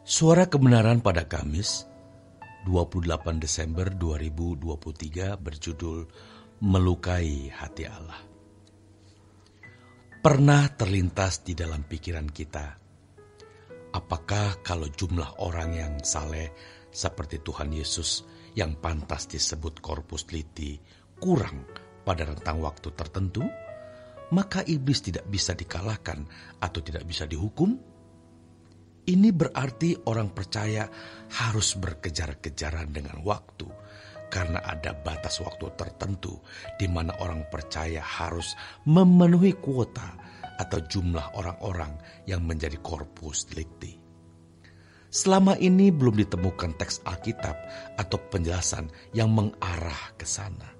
Suara Kebenaran pada Kamis 28 Desember 2023 berjudul Melukai Hati Allah. Pernah terlintas di dalam pikiran kita, apakah kalau jumlah orang yang saleh seperti Tuhan Yesus yang pantas disebut Corpus Liti kurang pada rentang waktu tertentu, maka iblis tidak bisa dikalahkan atau tidak bisa dihukum? Ini berarti orang percaya harus berkejar-kejaran dengan waktu, karena ada batas waktu tertentu di mana orang percaya harus memenuhi kuota atau jumlah orang-orang yang menjadi Corpus Liti. Selama ini belum ditemukan teks Alkitab atau penjelasan yang mengarah ke sana.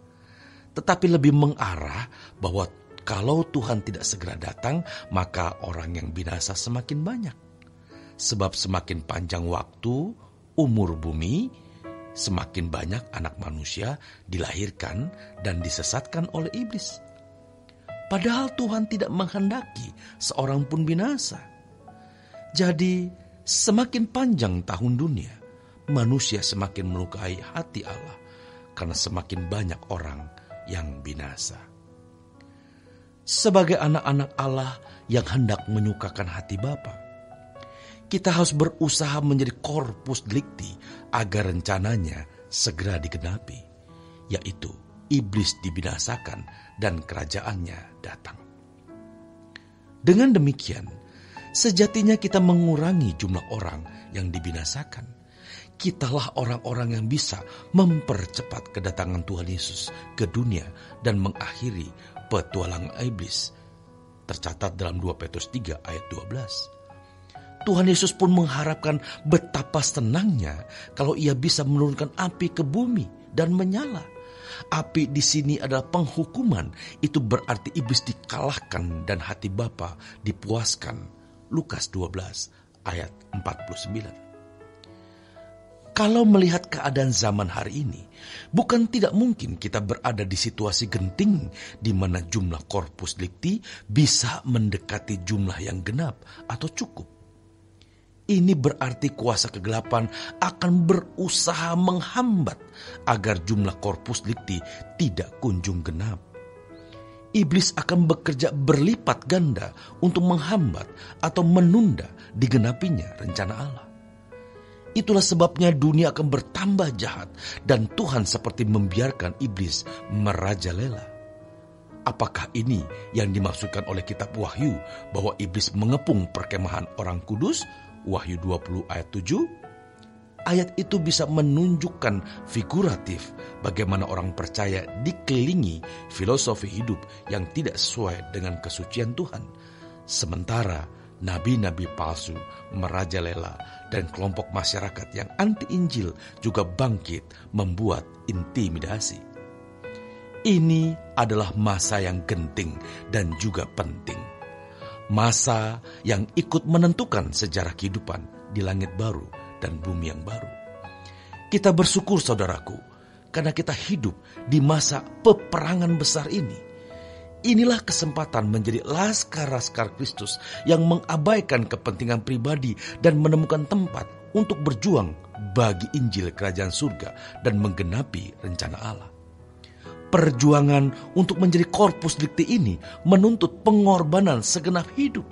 Tetapi lebih mengarah bahwa kalau Tuhan tidak segera datang, maka orang yang binasa semakin banyak. Sebab semakin panjang waktu, umur bumi, semakin banyak anak manusia dilahirkan dan disesatkan oleh iblis. Padahal Tuhan tidak menghendaki seorang pun binasa. Jadi, semakin panjang tahun dunia, manusia semakin melukai hati Allah karena semakin banyak orang yang binasa. Sebagai anak-anak Allah yang hendak menyukakan hati Bapa, kita harus berusaha menjadi Corpus Liti agar rencananya segera digenapi, yaitu iblis dibinasakan dan kerajaannya datang. Dengan demikian, sejatinya kita mengurangi jumlah orang yang dibinasakan. Kitalah orang-orang yang bisa mempercepat kedatangan Tuhan Yesus ke dunia dan mengakhiri petualangan iblis. Tercatat dalam 2 Petrus 3 ayat 12. Tuhan Yesus pun mengharapkan betapa senangnya kalau ia bisa menurunkan api ke bumi dan menyala. Api di sini adalah penghukuman. Itu berarti iblis dikalahkan dan hati Bapa dipuaskan. Lukas 12 ayat 49. Kalau melihat keadaan zaman hari ini, bukan tidak mungkin kita berada di situasi genting di mana jumlah Corpus Liti bisa mendekati jumlah yang genap atau cukup. Ini berarti kuasa kegelapan akan berusaha menghambat agar jumlah Corpus Liti tidak kunjung genap. Iblis akan bekerja berlipat ganda untuk menghambat atau menunda digenapinya rencana Allah. Itulah sebabnya dunia akan bertambah jahat dan Tuhan seperti membiarkan iblis merajalela. Apakah ini yang dimaksudkan oleh kitab Wahyu bahwa iblis mengepung perkemahan orang kudus? Wahyu 20 ayat 7. Ayat itu bisa menunjukkan figuratif bagaimana orang percaya dikelilingi filosofi hidup yang tidak sesuai dengan kesucian Tuhan. Sementara nabi-nabi palsu merajalela dan kelompok masyarakat yang anti-Injil juga bangkit membuat intimidasi. Ini adalah masa yang genting dan juga penting. Masa yang ikut menentukan sejarah kehidupan di langit baru dan bumi yang baru. Kita bersyukur saudaraku, karena kita hidup di masa peperangan besar ini. Inilah kesempatan menjadi laskar-laskar Kristus yang mengabaikan kepentingan pribadi dan menemukan tempat untuk berjuang bagi Injil Kerajaan Surga dan menggenapi rencana Allah. Perjuangan untuk menjadi Corpus Liti ini menuntut pengorbanan segenap hidup.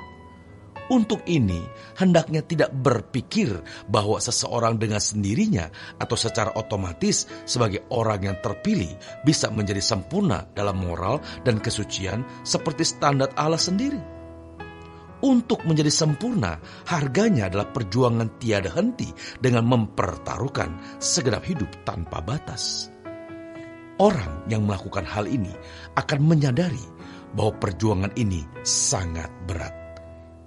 Untuk ini, hendaknya tidak berpikir bahwa seseorang dengan sendirinya atau secara otomatis sebagai orang yang terpilih bisa menjadi sempurna dalam moral dan kesucian seperti standar Allah sendiri. Untuk menjadi sempurna, harganya adalah perjuangan tiada henti dengan mempertaruhkan segenap hidup tanpa batas. Orang yang melakukan hal ini akan menyadari bahwa perjuangan ini sangat berat.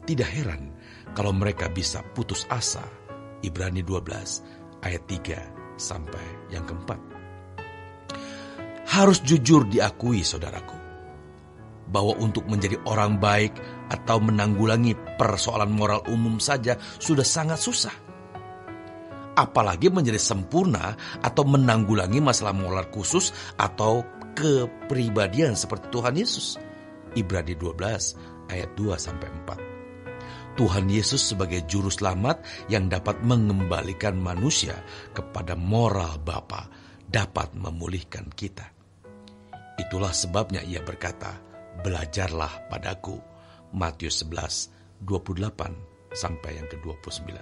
Tidak heran kalau mereka bisa putus asa. Ibrani 12 ayat 3 sampai yang keempat. Harus jujur diakui saudaraku, bahwa untuk menjadi orang baik atau menanggulangi persoalan moral umum saja sudah sangat susah. Apalagi menjadi sempurna atau menanggulangi masalah moral khusus atau kepribadian seperti Tuhan Yesus. Ibrani 12 ayat 2-4. Tuhan Yesus sebagai juru selamat yang dapat mengembalikan manusia kepada moral Bapa, dapat memulihkan kita. Itulah sebabnya ia berkata, "Belajarlah padaku." Matius 11:28 sampai yang ke-29.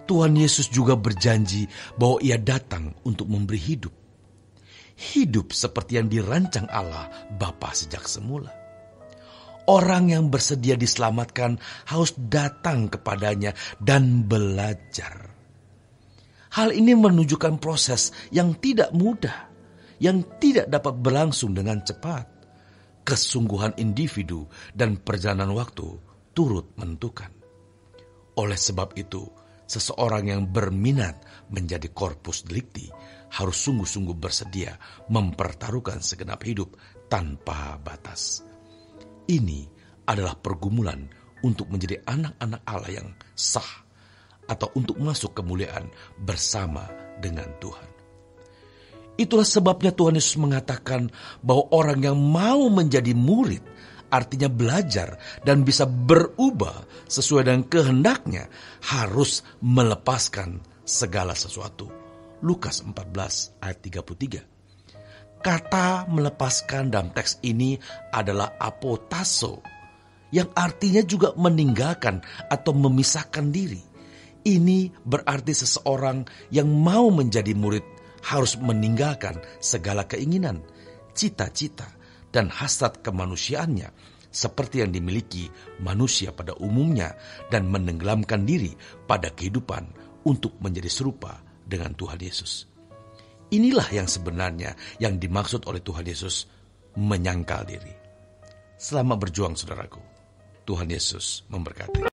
Tuhan Yesus juga berjanji bahwa ia datang untuk memberi hidup. Hidup seperti yang dirancang Allah Bapa sejak semula. Orang yang bersedia diselamatkan harus datang kepadanya dan belajar. Hal ini menunjukkan proses yang tidak mudah, yang tidak dapat berlangsung dengan cepat. Kesungguhan individu dan perjalanan waktu turut menentukan. Oleh sebab itu, seseorang yang berminat menjadi corpus delicti harus sungguh-sungguh bersedia mempertaruhkan segenap hidup tanpa batas. Ini adalah pergumulan untuk menjadi anak-anak Allah yang sah atau untuk masuk kemuliaan bersama dengan Tuhan. Itulah sebabnya Tuhan Yesus mengatakan bahwa orang yang mau menjadi murid, artinya belajar dan bisa berubah sesuai dengan kehendaknya, harus melepaskan segala sesuatu. Lukas 14 ayat 33. Kata melepaskan dalam teks ini adalah apotaso, yang artinya juga meninggalkan atau memisahkan diri. Ini berarti seseorang yang mau menjadi murid harus meninggalkan segala keinginan, cita-cita, dan hasrat kemanusiaannya seperti yang dimiliki manusia pada umumnya dan menenggelamkan diri pada kehidupan untuk menjadi serupa dengan Tuhan Yesus. Inilah yang sebenarnya yang dimaksud oleh Tuhan Yesus menyangkal diri. Selamat berjuang saudaraku. Tuhan Yesus memberkati.